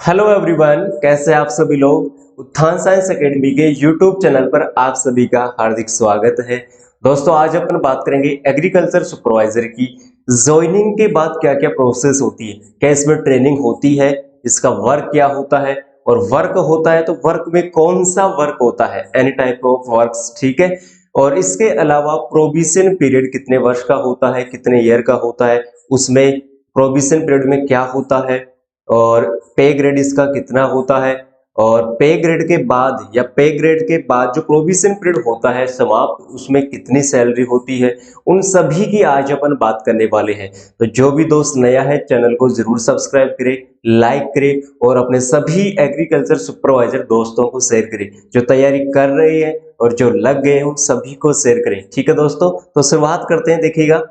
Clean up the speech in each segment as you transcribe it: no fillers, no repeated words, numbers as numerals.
Hello everyone, कैसे आप सभी लोग। उत्थान साइंस एकेडमी के यूट्यूब चैनल पर आप सभी का हार्दिक स्वागत है। दोस्तों, आज अपन बात करेंगे एग्रीकल्चर सुपरवाइजर की। ज्वाइनिंग के बाद क्या क्या प्रोसेस होती है, क्या इसमें ट्रेनिंग होती है, इसका वर्क क्या होता है, और वर्क होता है तो वर्क में कौन सा वर्क होता है, एनी टाइप ऑफ वर्क्स, ठीक है। और इसके अलावा प्रोविजन पीरियड कितने वर्ष का होता है, कितने ईयर का होता है, उसमें प्रोविजन पीरियड में क्या होता है, और पे ग्रेड इसका कितना होता है, और पे ग्रेड के बाद या पे ग्रेड के बाद जो प्रोविजन पीरियड होता है समाप्त, उसमें कितनी सैलरी होती है, उन सभी की आज अपन बात करने वाले हैं। तो जो भी दोस्त नया है चैनल को जरूर सब्सक्राइब करे, लाइक करे और अपने सभी एग्रीकल्चर सुपरवाइजर दोस्तों को शेयर करें। जो तैयारी कर रहे हैं और जो लग गए हैं सभी को शेयर करें, ठीक है दोस्तों। तो शुरुआत करते हैं। देखिएगा,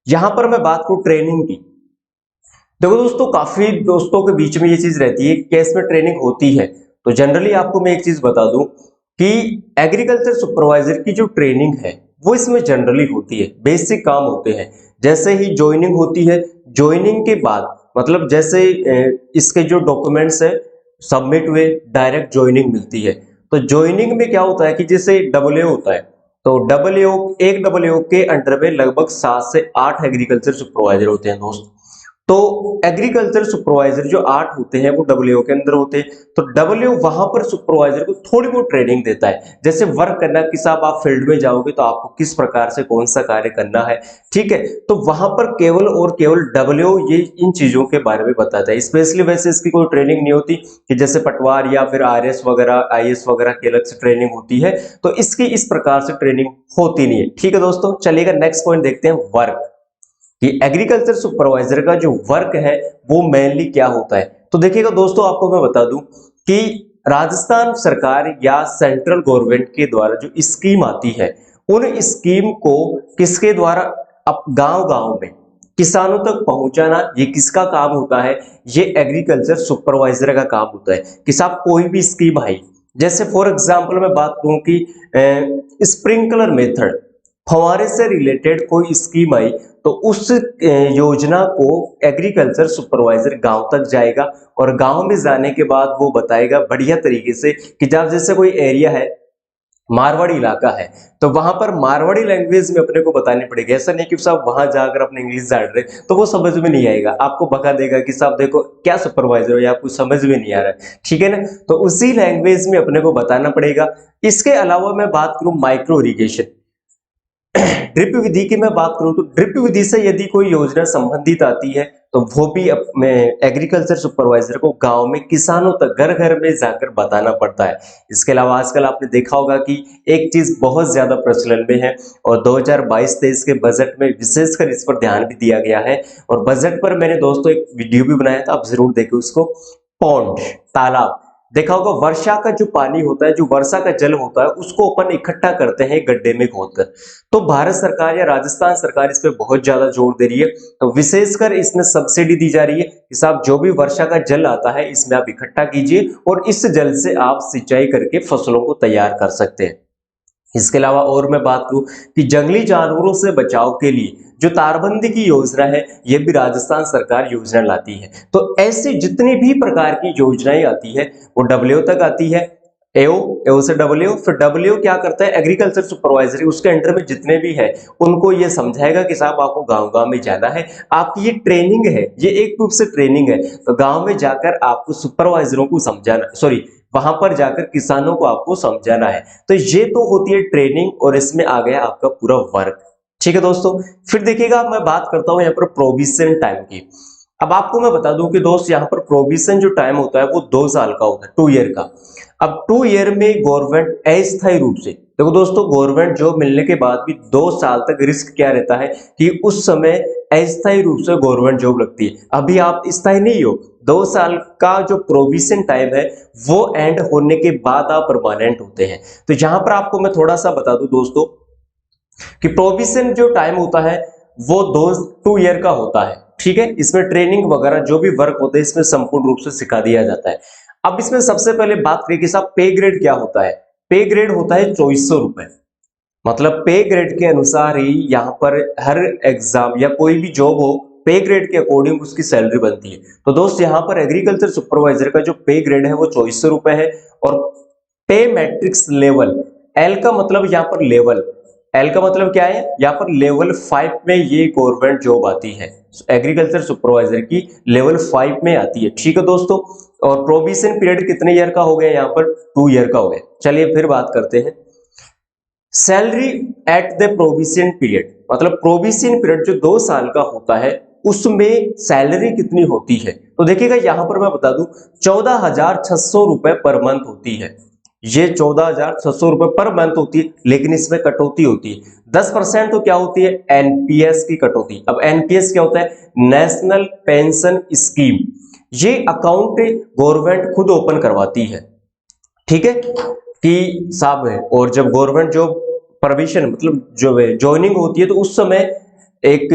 यहां पर मैं बात करूं ट्रेनिंग की। देखो दोस्तों, काफी दोस्तों के बीच में ये चीज रहती है कि इसमें ट्रेनिंग होती है। तो जनरली आपको मैं एक चीज बता दूं कि एग्रीकल्चर सुपरवाइजर की जो ट्रेनिंग है वो इसमें जनरली होती है, बेसिक काम होते हैं। जैसे ही ज्वाइनिंग होती है, ज्वाइनिंग के बाद मतलब जैसे इसके जो डॉक्यूमेंट्स है सबमिट हुए, डायरेक्ट ज्वाइनिंग मिलती है। तो ज्वाइनिंग में क्या होता है कि जैसे डब्ल्यू होता है, तो डब्ल्यू के अंडर में लगभग 7 से 8 एग्रीकल्चर सुपरवाइजर होते हैं दोस्त। तो एग्रीकल्चर सुपरवाइजर जो 8 होते हैं वो डब्ल्यू के अंदर होते हैं। तो डब्ल्यू वहां पर सुपरवाइजर को थोड़ी बहुत ट्रेनिंग देता है, जैसे वर्क करना कि साहब आप फील्ड में जाओगे तो आपको किस प्रकार से कौन सा कार्य करना है, ठीक है। तो वहां पर केवल और केवल डब्ल्यू ये इन चीजों के बारे में बताता है। स्पेशली वैसे इसकी कोई ट्रेनिंग नहीं होती कि जैसे पटवार या फिर आरएस वगैरह आईएएस वगैरह की अलग से ट्रेनिंग होती है, तो इसकी इस प्रकार से ट्रेनिंग होती नहीं है, ठीक है दोस्तों। चलिएगा नेक्स्ट पॉइंट देखते हैं, वर्क। कि एग्रीकल्चर सुपरवाइजर का जो वर्क है वो मेनली क्या होता है। तो देखिएगा दोस्तों, आपको मैं बता दूं कि राजस्थान सरकार या सेंट्रल गवर्नमेंट के द्वारा जो स्कीम आती है, उन स्कीम को किसके द्वारा अब गांव गांव में किसानों तक पहुंचाना, ये किसका काम होता है, ये एग्रीकल्चर सुपरवाइजर का काम होता है। कि साहब कोई भी स्कीम आई, जैसे फॉर एग्जांपल मैं बात करूं कि स्प्रिंकलर मेथड, फवारे से रिलेटेड कोई स्कीम आई, तो उस योजना को एग्रीकल्चर सुपरवाइजर गांव तक जाएगा, और गांव में जाने के बाद वो बताएगा बढ़िया तरीके से कि जब जैसे कोई एरिया है, मारवाड़ी इलाका है, तो वहां पर मारवाड़ी लैंग्वेज में अपने को बतानी पड़ेगी। ऐसा नहीं कि साहब वहां जाकर अपने इंग्लिश जान रहे तो वो समझ में नहीं आएगा, आपको बका देगा कि साहब देखो क्या सुपरवाइजर हो या आपको समझ में नहीं आ रहा है, ठीक है ना। तो उसी लैंग्वेज में अपने को बताना पड़ेगा। इसके अलावा मैं बात करूं माइक्रो इरिगेशन, ड्रिप विधि की मैं बात करूं तो ड्रिप विधि से यदि कोई योजना संबंधित आती है तो वो भी एग्रीकल्चर सुपरवाइजर को गांव में किसानों तक घर घर में जाकर बताना पड़ता है। इसके अलावा आजकल आपने देखा होगा कि एक चीज बहुत ज्यादा प्रचलन में है, और 2022-23 के बजट में विशेषकर इस पर ध्यान भी दिया गया है। और बजट पर मैंने दोस्तों एक वीडियो भी बनाया था, आप जरूर देखें उसको। पौंड, तालाब, देखा होगा वर्षा का जो पानी होता है, जो वर्षा का जल होता है, उसको अपन इकट्ठा करते हैं गड्ढे में खोदकर। तो भारत सरकार या राजस्थान सरकार इस पे बहुत ज्यादा जोर दे रही है। तो विशेषकर इसमें सब्सिडी दी जा रही है कि साहब जो भी वर्षा का जल आता है इसमें आप इकट्ठा कीजिए, और इस जल से आप सिंचाई करके फसलों को तैयार कर सकते हैं। इसके अलावा और मैं बात करूं कि जंगली जानवरों से बचाव के लिए जो तारबंदी की योजना है, यह भी राजस्थान सरकार योजना लाती है। तो ऐसी जितनी भी प्रकार की योजनाएं आती है वो डब्ल्यू तक आती है। एओ, एओ से डब्ल्यू, फिर डब्ल्यू क्या करता है, एग्रीकल्चर सुपरवाइजरी उसके अंडर में जितने भी है उनको ये समझाएगा कि साहब आपको गांव गांव में जाना है, आपकी ये ट्रेनिंग है, ये एक रूप से ट्रेनिंग है। तो गांव में जाकर आपको सुपरवाइजरों को समझाना, सॉरी वहां पर जाकर किसानों को आपको समझाना है। तो ये तो होती है ट्रेनिंग, और इसमें आ गया आपका पूरा वर्क, ठीक है दोस्तों। फिर देखिएगा, मैं बात करता हूं यहाँ पर प्रोविजन टाइम की। अब आपको मैं बता दूं कि दोस्त यहाँ पर प्रोविजन जो टाइम होता है वो 2 साल का होता है, 2 ईयर का। अब 2 ईयर में गवर्नमेंट अस्थायी रूप से, देखो दोस्तों, गवर्नमेंट जॉब मिलने के बाद भी 2 साल तक रिस्क क्या रहता है कि उस समय अस्थायी रूप से गवर्नमेंट जॉब लगती है। अभी आप स्थायी नहीं हो, 2 साल का जो प्रोविजन टाइम है वो एंड होने के बाद आप परमानेंट होते हैं। तो यहां पर आपको मैं थोड़ा सा बता दूं दोस्तों कि प्रोविजन जो टाइम होता है वो 2 ईयर का होता है, ठीक है। इसमें ट्रेनिंग वगैरह जो भी वर्क होते हैं इसमें संपूर्ण रूप से सिखा दिया जाता है। अब इसमें सबसे पहले बात करें कि साहब पे ग्रेड क्या होता है। पे ग्रेड होता है 2400 रुपए, मतलब पे ग्रेड के अनुसार ही यहाँ पर हर एग्जाम या कोई भी जॉब हो पे ग्रेड के अकॉर्डिंग उसकी सैलरी बनती है। तो दोस्त यहाँ पर एग्रीकल्चर सुपरवाइजर का जो पे ग्रेड है वो 2400 रुपए है। और पे मैट्रिक्स लेवल, एल का मतलब यहाँ पर लेवल, एल का मतलब क्या है, यहाँ पर लेवल 5 में ये गवर्नमेंट जॉब आती है, एग्रीकल्चर सुपरवाइजर की लेवल 5 में आती है। ठीक है दोस्तों। और प्रोविजन पीरियड कितने ईयर का हो गया, यहाँ पर 2 ईयर का हो गया। चलिए फिर बात करते हैं salary at the provision period, मतलब प्रोविजन पीरियड जो 2 साल का होता है उसमें सैलरी कितनी होती है। तो देखिएगा यहाँ पर मैं बता दूं 14,600 रुपए पर मंथ होती है। ये 14,600 रुपए पर मंथ होती है, लेकिन इसमें कटौती होती है 10%। तो क्या होती है, एनपीएस की कटौती। अब एनपीएस क्या होता है, नेशनल पेंशन स्कीम। ये अकाउंट गवर्नमेंट खुद ओपन करवाती है, ठीक है कि साहब है। और जब गवर्नमेंट जॉब परमिशन मतलब जो ज्वाइनिंग होती है तो उस समय एक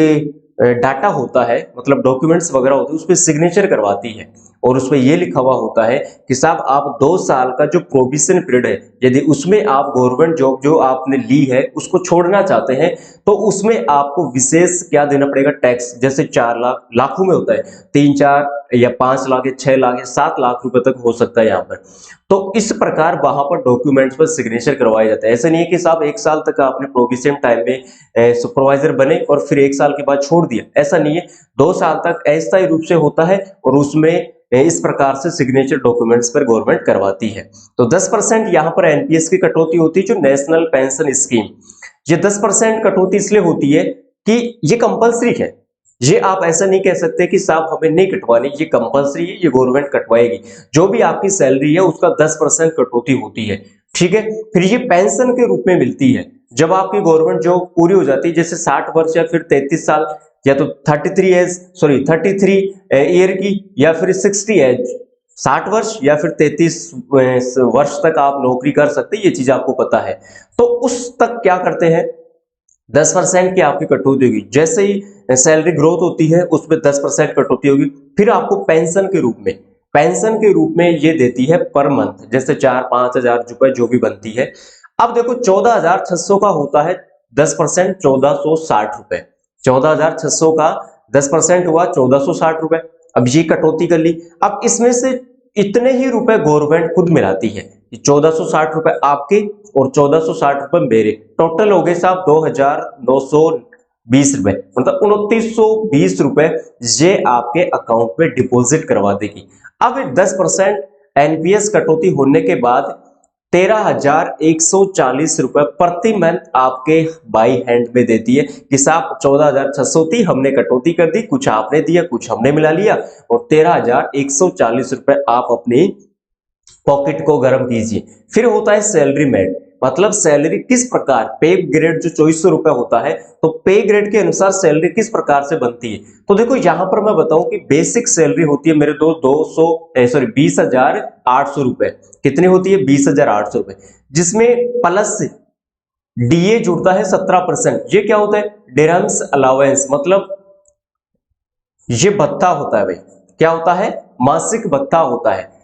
डाटा होता है, मतलब डॉक्यूमेंट्स वगैरह होते हैं, उस पर सिग्नेचर करवाती है और उसमें यह लिखा हुआ होता है कि साहब आप 2 साल का जो प्रोविजन पीरियड है, यदि उसमें आप गवर्नमेंट जॉब जो आपने ली है उसको छोड़ना चाहते हैं तो उसमें आपको विशेष क्या देना पड़ेगा, टैक्स। जैसे 4 लाख, लाखों में होता है, 3, 4 या 5 लाख या 6 लाख या 7 लाख रुपए तक हो सकता है यहाँ पर। तो इस प्रकार वहां पर डॉक्यूमेंट्स पर सिग्नेचर करवाया जाता है। ऐसा नहीं है कि साहब 1 साल तक आपने प्रोविजन टाइम में सुपरवाइजर बने और फिर 1 साल के बाद छोड़ दिया, ऐसा नहीं है। 2 साल तक अस्थायी रूप से होता है और उसमें इस प्रकार से सिग्नेचर डॉक्यूमेंट्स पर गवर्नमेंट करवाती है। तो 10% यहाँ पर एनपीएस की कटौती होती है, जो नेशनल पेंशन स्कीम। ये 10% कटौती इसलिए होती है कि ये कंपलसरी है। ये आप ऐसा नहीं कह सकते कि साहब हमें नहीं कटवानी, ये कंपलसरी है, ये गवर्नमेंट कटवाएगी। जो भी आपकी सैलरी है उसका 10% कटौती होती है, ठीक है। फिर ये पेंशन के रूप में मिलती है जब आपकी गवर्नमेंट जॉब पूरी हो जाती है, जैसे 60 वर्ष या फिर 33 साल या तो 33 ईयर की या फिर 60 एज, 60 वर्ष या फिर 33 वर्ष तक आप नौकरी कर सकते हैं, ये चीज आपको पता है। तो उस तक क्या करते हैं, 10% की आपकी कटौती होगी। जैसे ही सैलरी ग्रोथ होती है उसमें 10% कटौती होगी। फिर आपको पेंशन के रूप में, पेंशन के रूप में ये देती है पर मंथ, जैसे 4-5 हजार रुपए जो भी बनती है। अब देखो 14,600 का होता है 10%, 1460 रुपए। 14,600 का 10% हुआ 1460 रुपए। अब ये कटौती कर ली। अब इसमें से इतने ही रुपए गवर्नमेंट खुद मिलाती है, 1460 रुपए आपके और 1460 रुपए मेरे, टोटल हो गए साहब 2,920 रुपए, मतलब 2,920 रुपए ये आपके अकाउंट में डिपॉजिट करवा देगी। अब 10% एनपीएस कटौती होने के बाद 13,140 रुपए प्रति मंथ आपके बाई हैंड में देती है कि साहब 14,600 थी, हमने कटौती कर दी, कुछ आपने दिया कुछ हमने मिला लिया, और 13,140 रुपए आप अपनी पॉकेट को गर्म कीजिए। फिर होता है सैलरी मेड, मतलब सैलरी किस प्रकार, पे ग्रेड जो 2400 रुपए होता है, तो पे ग्रेड के अनुसार सैलरी किस प्रकार से बनती है। तो देखो यहां पर मैं बताऊं कि बेसिक सैलरी होती है मेरे दोस्त 20,800 रुपए। कितनी होती है, 20,800 रुपए, जिसमें प्लस डीए जुड़ता है 17%। ये क्या होता है, डिरहम्स अलाउंस, मतलब ये भत्ता होता है भाई। क्या होता है, मासिक भत्ता होता है।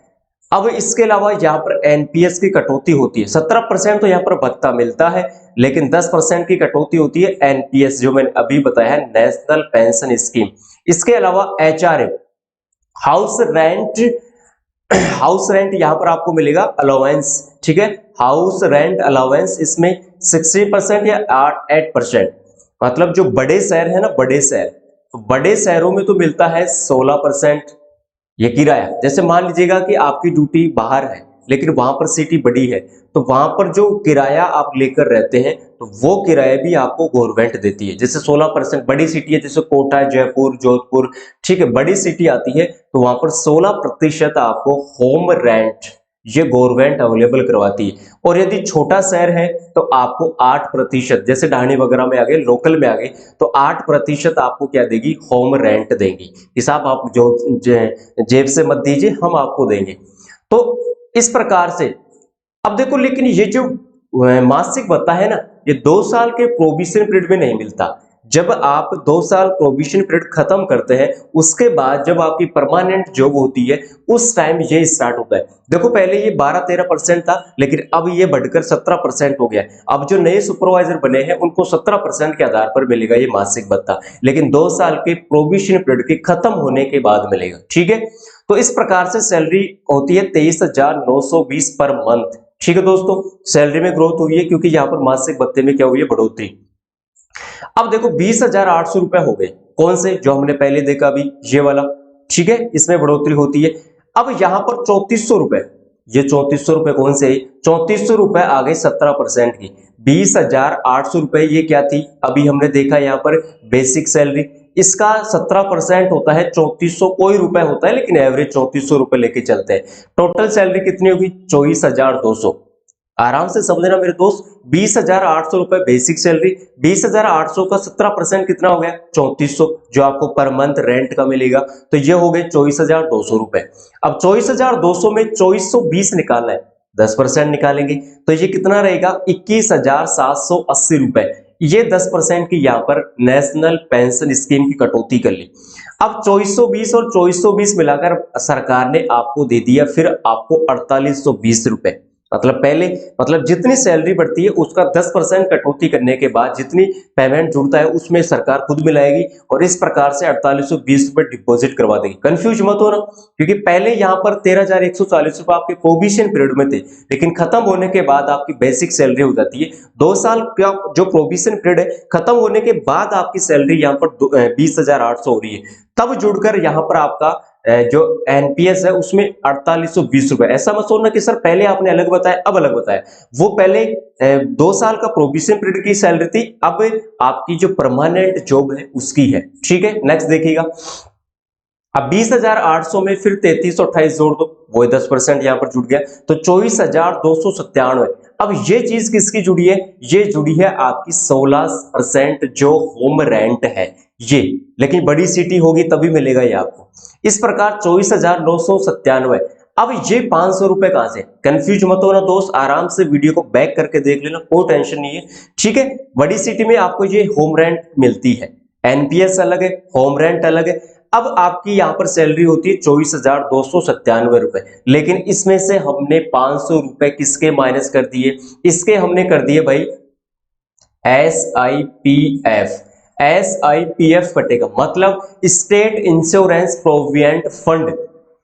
अब इसके अलावा यहाँ पर एनपीएस की कटौती होती है, 17% तो यहाँ पर भत्ता मिलता है, लेकिन 10% की कटौती होती है एनपीएस, जो मैंने अभी बताया है, नेशनल पेंशन स्कीम। इसके अलावा HRA, house rent, house rent यहाँ पर आपको मिलेगा अलाउंस, ठीक है। हाउस रेंट अलाउंस इसमें 60% या 8%, मतलब जो बड़े शहर है ना, बड़े शहर, तो बड़े शहरों में तो मिलता है 16% ये किराया। जैसे मान लीजिएगा कि आपकी ड्यूटी बाहर है लेकिन वहां पर सिटी बड़ी है, तो वहां पर जो किराया आप लेकर रहते हैं तो वो किराया भी आपको गवर्नमेंट देती है। जैसे 16%, बड़ी सिटी है जैसे कोटा, जयपुर, जोधपुर, ठीक है, बड़ी सिटी आती है तो वहां पर 16% आपको होम रेंट ये गवर्नमेंट अवेलेबल करवाती है। और यदि छोटा शहर है तो आपको 8%, जैसे ढाणी वगैरह में आ गए, लोकल में आ गए, तो 8% आपको क्या देगी, होम रेंट देंगी। हिसाब आप जो जेब से मत दीजिए, हम आपको देंगे। तो इस प्रकार से अब देखो, लेकिन ये जो मासिक भत्ता है ना, ये 2 साल के प्रोविजन पीरियड में नहीं मिलता। जब आप 2 साल प्रोबेशन पीरियड खत्म करते हैं उसके बाद जब आपकी परमानेंट जॉब होती है उस टाइम ये स्टार्ट होता है। देखो पहले ये 12-13% था, लेकिन अब ये बढ़कर 17% हो गया है। अब जो नए सुपरवाइजर बने हैं उनको 17% के आधार पर मिलेगा ये मासिक भत्ता, लेकिन 2 साल के प्रोबेशन पीरियड के खत्म होने के बाद मिलेगा। ठीक है, तो इस प्रकार से सैलरी होती है 23,920 पर मंथ। ठीक है दोस्तों, सैलरी में ग्रोथ हुई है क्योंकि यहाँ पर मासिक भत्ते में क्या हुई है, बढ़ोतरी। अब देखो 20,800 रुपए हो गए, कौन से, जो हमने पहले देखा अभी ये वाला। ठीक है, इसमें बढ़ोतरी होती है। अब यहां पर 3400 रुपए, ये 3400 रुपए कौन से, 3400 रुपए आ गए 17% की। 20,800 रुपए ये क्या थी, अभी हमने देखा यहाँ पर बेसिक सैलरी, इसका 17% होता है 3400 कोई रुपए होता है, लेकिन एवरेज 3400 रुपए लेके चलते हैं। टोटल सैलरी कितनी होगी, 24,200। आराम से समझना मेरे दोस्त, 20,800 रुपए बेसिक सैलरी, 20,800 का 17% कितना हो गया, 3400, जो आपको पर मंथ रेंट का मिलेगा, तो ये हो गए 24,200 रुपए। अब 24,200 में 2420 निकालना है, 10% निकालेंगे तो ये कितना रहेगा, 21,780 रुपए। ये 10% की यहाँ पर नेशनल पेंशन स्कीम की कटौती कर ली। अब 2420 और 2420 मिलाकर सरकार ने आपको दे दिया फिर आपको 4820 रुपए। मतलब पहले, मतलब जितनी सैलरी बढ़ती है उसका 10% कटौती करने के बाद जितनी पेमेंट जुड़ता है उसमें सरकार खुद मिलाएगी, और इस प्रकार से 4820 रुपए डिपॉजिट करवा देगी। कंफ्यूज मत हो ना, क्योंकि पहले यहाँ पर 13,140 रुपए आपके प्रोविजन पीरियड में थे, लेकिन खत्म होने के बाद आपकी बेसिक सैलरी हो जाती है। 2 साल का जो प्रोविजन पीरियड है खत्म होने के बाद आपकी सैलरी यहाँ पर 20,800 हो रही है, तब जुड़कर यहाँ पर आपका जो एनपीएस है उसमें 4820 रुपए। ऐसा मत सोचना कि सर पहले आपने अलग बताया अब अलग बताया, वो पहले 2 साल का प्रोविजन पीरियड की सैलरी थी, अब आपकी जो परमानेंट जॉब है उसकी है। ठीक है, नेक्स्ट देखिएगा। अब 20,800 में फिर 3328 जोड़ दो, वो 10% यहां पर जुड़ गया, तो 24,297। अब ये चीज किसकी जुड़ी है, ये जुड़ी है आपकी 16% जो होम रेंट है ये, लेकिन बड़ी सिटी होगी तभी मिलेगा ये आपको। इस प्रकार 24,997। अब ये 500 रुपए कहां से, कंफ्यूज मत होना दोस्त, आराम से वीडियो को बैक करके देख लेना, कोई टेंशन नहीं है। ठीक है, बड़ी सिटी में आपको ये होम रेंट मिलती है, एनपीएस अलग है, होम रेंट अलग है। अब आपकी यहां पर सैलरी होती है 24,297 रुपए, लेकिन इसमें से हमने 500 रुपए किसके माइनस कर दिए, इसके हमने कर दिए भाई SIPF। SIPF कटेगा, मतलब स्टेट इंश्योरेंस प्रोविडेंट फंड।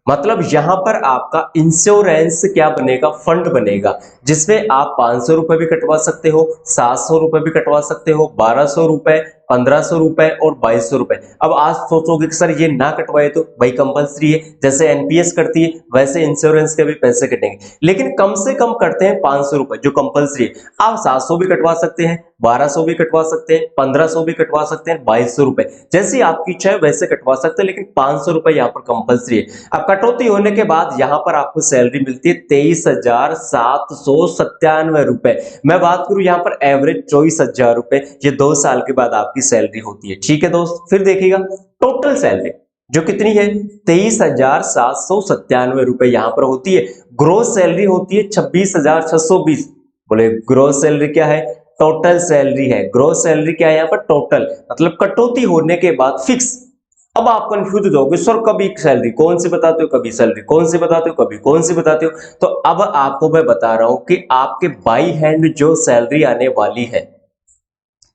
मतलब यहां पर आपका इंश्योरेंस क्या बनेगा, फंड बनेगा, जिसमें आप 500 रुपए भी कटवा सकते हो, 700 रुपए भी कटवा सकते हो, 1200 रुपए, 1500 रुपए और 2200 रुपए। अब आज सोचोगे कि सर ये ना कटवाए तो, भाई कंपलसरी है, जैसे एनपीएस करती है वैसे इंश्योरेंस के भी पैसे कटेंगे, लेकिन कम से कम कटते हैं 500 रुपए जो कंपलसरी है। आप 700 भी कटवा सकते हैं, 1200 भी कटवा सकते हैं, 1500 भी कटवा सकते हैं, 2200 रुपए, जैसी आपकी इच्छा है वैसे कटवा सकते हैं, लेकिन 500 रुपए यहाँ पर कंपलसरी है। अब कटौती होने के बाद यहाँ पर आपको सैलरी मिलती है 23,797 रुपए। मैं बात करूं यहाँ पर एवरेज 24,000 रुपए, ये 2 साल के बाद आपकी सैलरी होती है। ठीक है दोस्त, फिर देखिएगा टोटल सैलरी जो कितनी है, 23,797 रुपए यहाँ पर होती है। ग्रोस सैलरी होती है 26,620। बोले ग्रोस सैलरी क्या है, टोटल सैलरी है। ग्रोस सैलरी क्या है यहाँ पर, टोटल, मतलब कटौती होने के बाद फिक्स। अब आप कंफ्यूज हो जाओगे, सर कभी सैलरी कौन सी बताते हो, कभी सैलरी कौन सी बताते हो, कभी कौन सी बताते हो। तो अब आपको मैं बता रहा हूं कि आपके बाई हैंड जो सैलरी आने वाली है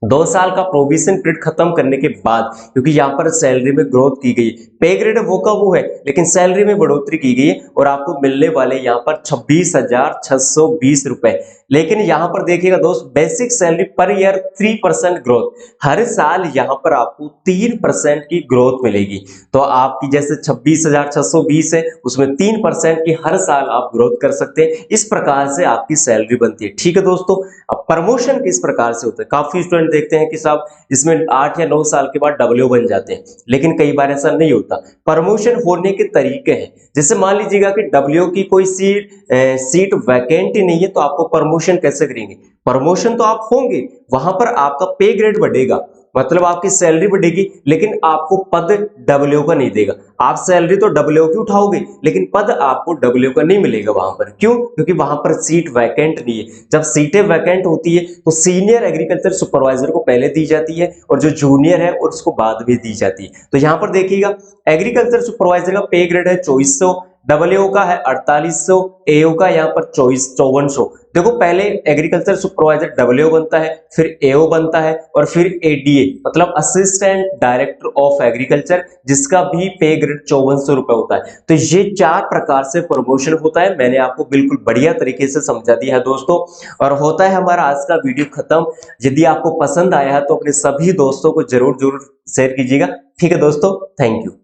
2 साल का प्रोविजन पीरियड खत्म करने के बाद, क्योंकि यहाँ पर सैलरी में ग्रोथ की गई, पे ग्रेड वो का वो है, लेकिन सैलरी में बढ़ोतरी की गई है, और आपको मिलने वाले यहाँ पर 26,620 रुपए। लेकिन यहाँ पर देखिएगा दोस्त, basic salary per year 3% growth, हर साल यहाँ पर आपको 3% की ग्रोथ मिलेगी। तो आपकी जैसे 26,620 है, उसमें 3% की हर साल आप ग्रोथ कर सकते हैं। इस प्रकार से आपकी सैलरी बनती है। ठीक है दोस्तों, अब प्रमोशन किस प्रकार से होता है, काफी स्टूडेंट देखते हैं कि साहब इसमें 8 या 9 साल के बाद डब्ल्यू बन जाते हैं, लेकिन कई बार ऐसा नहीं होता। प्रमोशन होने के तरीके हैं, जैसे मान लीजिएगा कि डब्ल्यू की कोई सीट वैकेंट ही नहीं है, तो आपको प्रमोशन कैसे करेंगे, प्रमोशन तो आप होंगे, वहां पर आपका पे ग्रेड बढ़ेगा, मतलब आपकी सैलरी बढ़ेगी लेकिन आपको पद डब्ल्यू का नहीं देगा। आप सैलरी तो डब्ल्यू की उठाओगे लेकिन पद आपको डब्ल्यू का नहीं मिलेगा वहां पर। क्यों? क्योंकि वहां पर सीट वैकेंट नहीं है। जब सीटें वैकेंट होती है तो सीनियर एग्रीकल्चर सुपरवाइजर को पहले दी जाती है और जो जूनियर है और उसको बाद में दी जाती है। तो यहाँ पर देखिएगा एग्रीकल्चर सुपरवाइजर का पे ग्रेड है 2400, डब्ल्यू का है 4800, एओ का यहाँ पर 5400। देखो पहले एग्रीकल्चर सुपरवाइजर डब्ल्यू बनता है, फिर एओ बनता है और फिर एडीए मतलब असिस्टेंट डायरेक्टर ऑफ एग्रीकल्चर, जिसका भी पे ग्रेड 5400 रुपए होता है। तो ये 4 प्रकार से प्रमोशन होता है। मैंने आपको बिल्कुल बढ़िया तरीके से समझा दिया है दोस्तों। और होता है हमारा आज का वीडियो खत्म। यदि आपको पसंद आया है तो अपने सभी दोस्तों को जरूर जरूर शेयर कीजिएगा। ठीक है दोस्तों, थैंक यू।